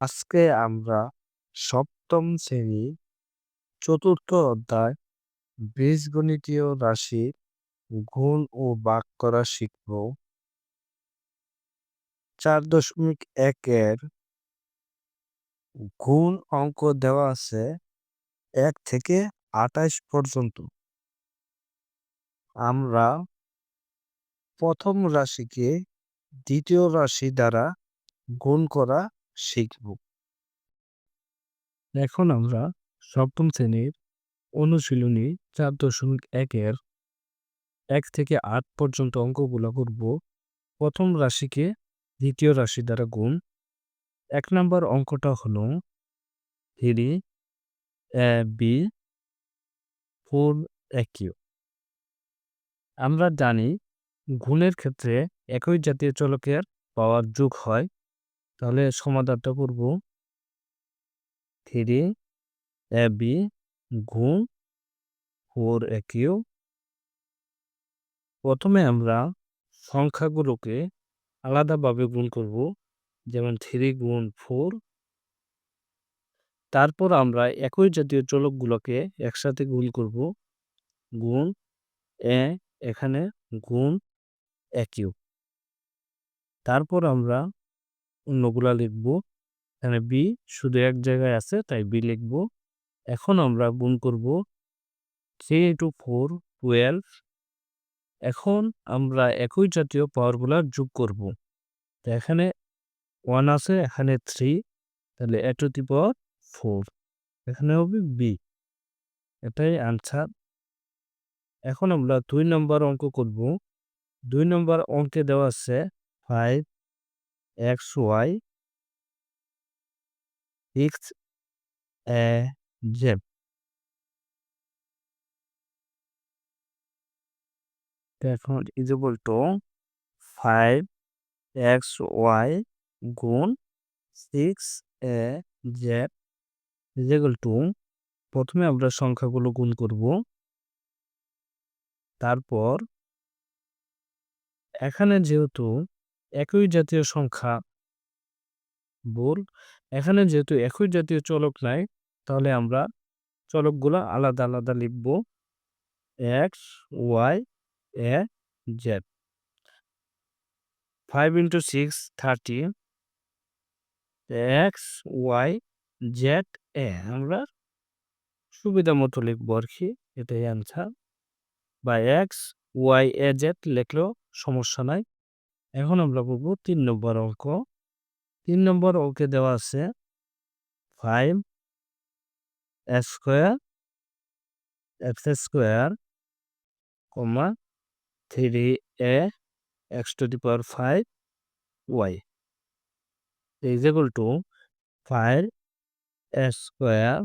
আজকে আমরা সপ্তম শ্রেণী চতুর্থ অধ্যায় বীজগণিতীয় রাশির গুণ ও ভাগ করা শিখব। 4.1 গুণ অঙ্ক দেওয়া আছে 1 থেকে 28 পর্যন্ত। আমরা প্রথম রাশিকে দ্বিতীয় রাশি দ্বারা গুণ করা শিখব। এখন আমরা সপ্তম শ্রেণীর অনুশীলনী 4.1 1 থেকে 8 পর্যন্ত অঙ্কগুলো করব। প্রথম রাশিকে দ্বিতীয় রাশি দ্বারা গুণ। 1 নম্বর অঙ্কটা হলো 3ab 4aq। আমরা জানি গুণের ক্ষেত্রে একই জাতীয় চলকের পাওয়ার যোগ হয়। তাহলে সমাধানটা করব 3ab গুণ 4aq। প্রথমে আমরা সংখ্যাগুলোকে আলাদাভাবে গুণ করব, যেমন 3 গুণ 4। তারপর আমরা একই জাতীয় চলকগুলোকে একসাথে গুণ করব, গুণ এখানে গুণ একইও। তারপর আমরা অন্যগুলা লিখব। এখানে বি শুধু এক জায়গায় আছে, তাই বি লিখব। এখন আমরা গুণ করব 3 into 4 12। এখন আমরা একই জাতীয় পাওয়ারগুলা যোগ করব। তো এখানে 1 আছে, এখানে 3, তাহলে a to the power 4। এখানে হবে বি, এটাই আনসার। এখন আমরা 2 নম্বর অঙ্ক করব। 2 নম্বর অঙ্কে দেওয়া আছে 5xy 6az। এখন is equal to 5xy গুণ 6az is equal to, প্রথমে আমরা সংখ্যাগুলো গুণ করব। তারপর এখানে যেহেতু একই জাতীয় সংখ্যা এখানে যেহেতু একই জাতীয় চলক নাই, তাহলে আমরা চলকগুলো আলাদা আলাদা লিখব। x y a z। 5 into 6 30, x y z a আমরা সুবিধা মতো লিখবো আর কি, এটাই আনসার। বা এক্স ওয়াই এ জেড লিখলেও সমস্যা নাই। এখন আমরা বলবো 3 নম্বর অঙ্ক। 3 নম্বর অঙ্কে দেওয়া আছে 5 square x square, 3a x to the power 5 y is equal to 5 square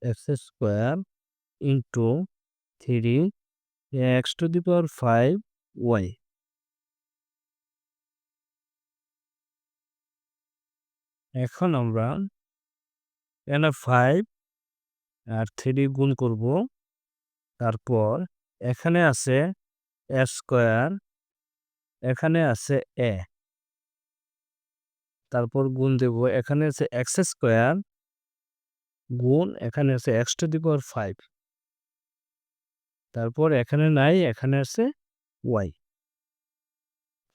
x square into 3 x to the power 5 y। এখন আমরা এখানে 5 আর 3 গুণ করব। তারপর এখানে আছে a স্কোয়ার, এখানে আছে a, তারপর গুণ দেব। এখানে আছে এক্স স্কোয়ার গুণ এখানে আছে x to the power 5, তারপর এখানে নাই, এখানে আছে y।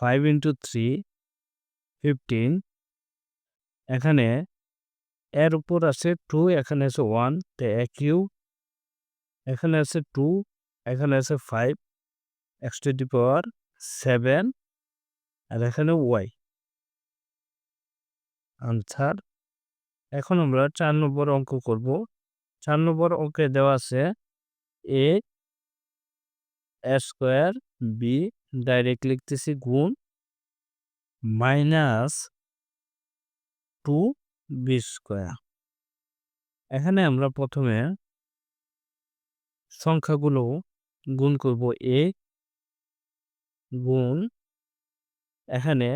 5 into 3 15, এখানে এর উপর আছে 2, এখানে আছে 1, তো a কিউব, এখানে আছে 2, এখানে আছে 5 x to the power 7, আর এখানে y আনসার। এখন আমরা 4 নম্বর অঙ্ক করব। 4 নম্বর অঙ্কে দেওয়া আছে a স্কোয়ার বি, ডাইরেক্ট লিখতেছি গুণ -2b স্কোয়ার। এখানে আমরা প্রথমে সংখ্যাগুলো গুণ করব। a গুণ এখানে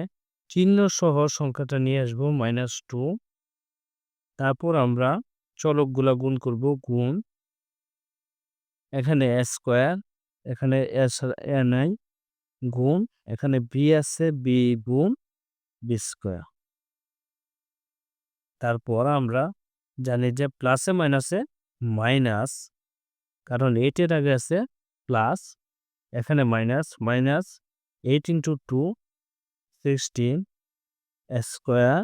চিহ্ন সহ সংখ্যাটা নিয়ে আসবো -2। তারপর আমরা চলকগুলা গুণ করব, গুণ এখানে a স্কোয়ার, এখানে a নাই, গুণ এখানে b আছে b গুণ b স্কোয়ার। তারপর আমরা জানি যে প্লাসে মাইনাসে মাইনাস, কারণ 8 এর আগে আছে প্লাস, এখানে মাইনাস, মাইনাস 8 ইন্টু 2 16 স্কোয়ার,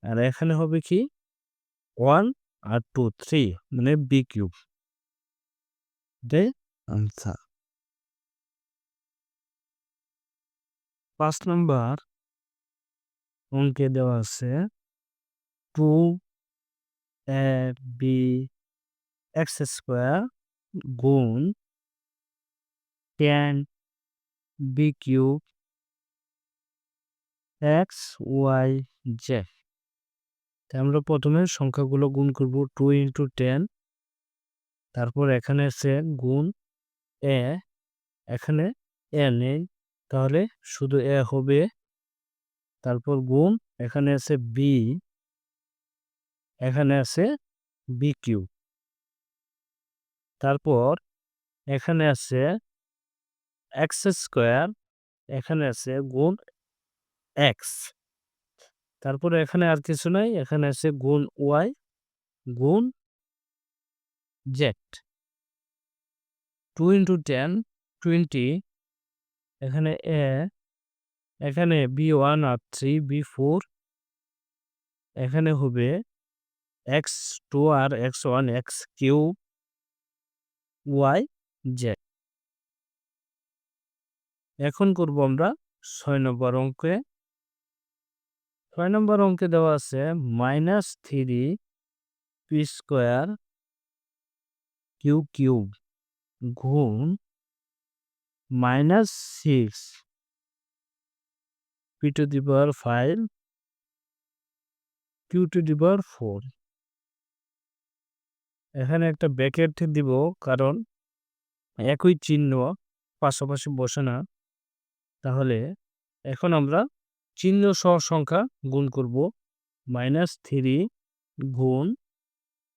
আর এখানে হবে কি 1 আর 2 3, মানে বি কিউব। এটাই আনসার। 5 নম্বর অঙ্কে দেওয়া আছে 2 এ বি এক্স স্কোয়ার গুণ 10 B cube X Y Z. আমরা প্রথমে সংখ্যাগুলো গুণ করব 2 ইন্টু 10, তারপর এখানে আছে গুণ এ, এখানে এ নেই, তাহলে শুধু এ হবে, তারপর গুণ এখানে আছে বি, এখানে আছে বি কিউব, তারপর এখানে আছে এক্স স্কোয়ার, এখানে আছে গুণ এক্স, তারপরে এখানে আর কিছু নাই, এখানে আছে গুণ ওয়াই গুণ জেড। 2 ইন্টু 10 20, এখানে এ, এখানে বি ওয়ান আর 3 বি 4, এখানে হবে এক্স 2 আর X 1 X cube Y Z. এখন করব আমরা 6 নম্বর অঙ্কে। 6 নম্বর অঙ্কে দেওয়া আছে -3 পি স্কোয়ার কিউ কিউব গুণ -6 P to the power 5 Q to the power 4। এখানে একটা ব্র্যাকেট দিব, কারণ একই চিহ্ন পাশাপাশি বসে না। তাহলে এখন আমরা চিহ্ন সহ সংখ্যা গুণ করব। -3 গুণ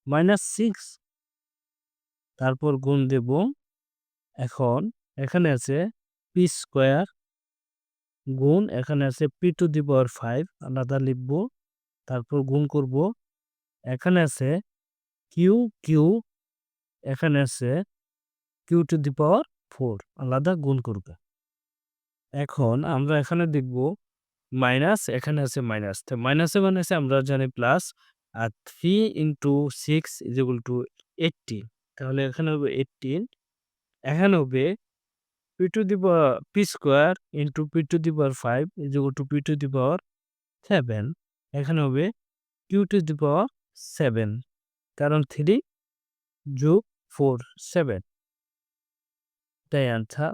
-6, তারপর গুণ দেব। এখন এখানে আছে পি স্কোয়ার গুণ এখানে আছে পি টু দি পাওয়ার 5, আলাদা লিখব, তারপর গুণ করব। এখানে আছে কিউ কিউ, এখানে আছে কিউ টু দি পাওয়ার 4, আলাদা গুণ করব। এখন আমরা এখানে দেখব মাইনাস, এখানে আছে মাইনাস, তো মাইনাসে মাইনাসে আমরা জানি প্লাস, আর 3 ইন্টু 6 ইজ ইকুয়াল টু 18, তাহলে এখানে হবে 18, এখানে হবে P to the power P square into P to the power 5 is equal to P to the power 7, এখানে হবে কিউ টু দি পাওয়ার 7, কারণ 3 যোগ 4 7, তাই আনসার।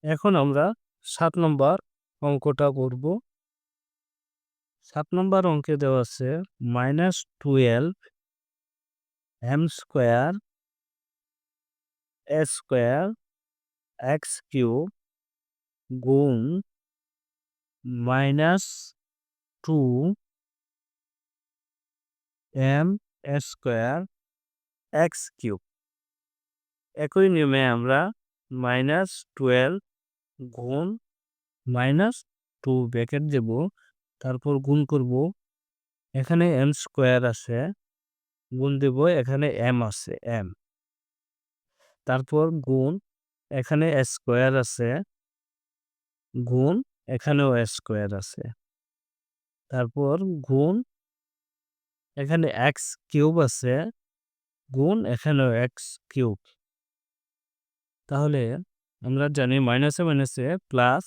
এখন আমরা 7 নম্বর অঙ্কটা করব। 7 নম্বর অঙ্কে দেওয়া আছে -12 এম স্কোয়ার এ স্কোয়ার এক্স কিউব গুণ -2 এম স্কোয়ার এক্স কিউব। একই নিয়মে আমরা -12 গুণ -2 ব্র্যাকেট দেব, তারপর গুণ করব। এখানে এম স্কোয়ার আছে, গুণ দেব, এখানে এম আছে এম, তারপর গুণ এখানে স্কোয়ার আছে, গুণ এখানেও স্কোয়ার আছে, তারপর গুণ এখানে এক্স কিউব আছে, গুণ এখানেও এক্স কিউব। তাহলে আমরা জানি মাইনাসে মাইনাসে প্লাস,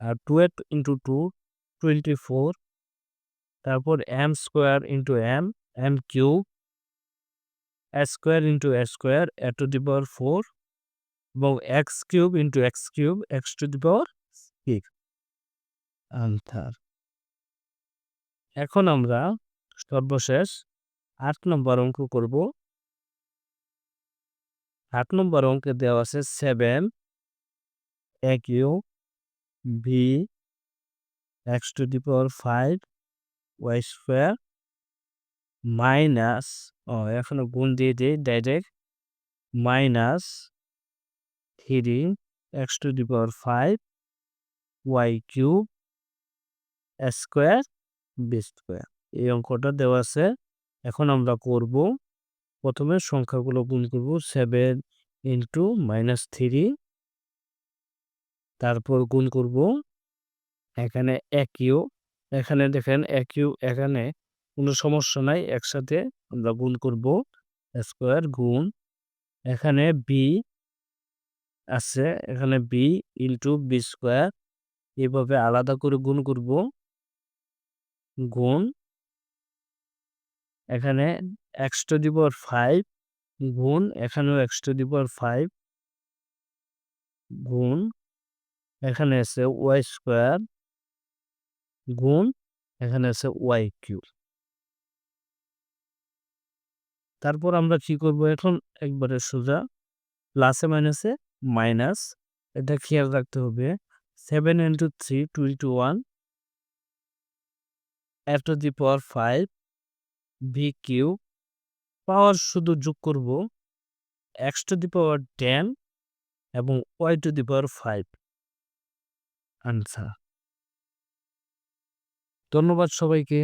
আর 12 ইন্টু 2 24, তারপর M square into M, M cube, square into square A to the power 4, এবং X cube into X cube X to the power 6 answer. এখন আমরা সর্বশেষ 8 নম্বর অঙ্ক করব। 8 নম্বর অঙ্কে দেওয়া আছে 7 A cube B X to the power 5 Y square minus, এখনো গুণ দিয়ে দিই direct, -3 X to the power 5 Y cube square B square. এই অঙ্কটা দেওয়া আছে। এখন আমরা করব, প্রথমে সংখ্যাগুলো গুণ করব। 7 ইন্টু -3, তারপর গুণ করব এখানে একইও, এখানে দেখেন একইও, এখানে কোনো সমস্যা নাই, একসাথে আমরা গুণ করব। স্কোয়ার গুণ এখানে বি আছে, এখানে বি ইন্টু বি স্কোয়ার, এভাবে আলাদা করে গুণ করব। গুণ এখানে x⁵ গুণ এখানেও x⁵ গুণ এখানে আছে y² গুণ এখানে আছে y³। তারপর আমরা কি করব, এখন একবারে সোজা প্লাসে মাইনাসে মাইনাস, এটা খেয়াল রাখতে হবে। 7 ইন্টু 3 21 f⁵ b³ পাওয়ার শুধু যোগ করব x⁻10 এবং y⁵ আনসার। ধন্যবাদ সবাইকে।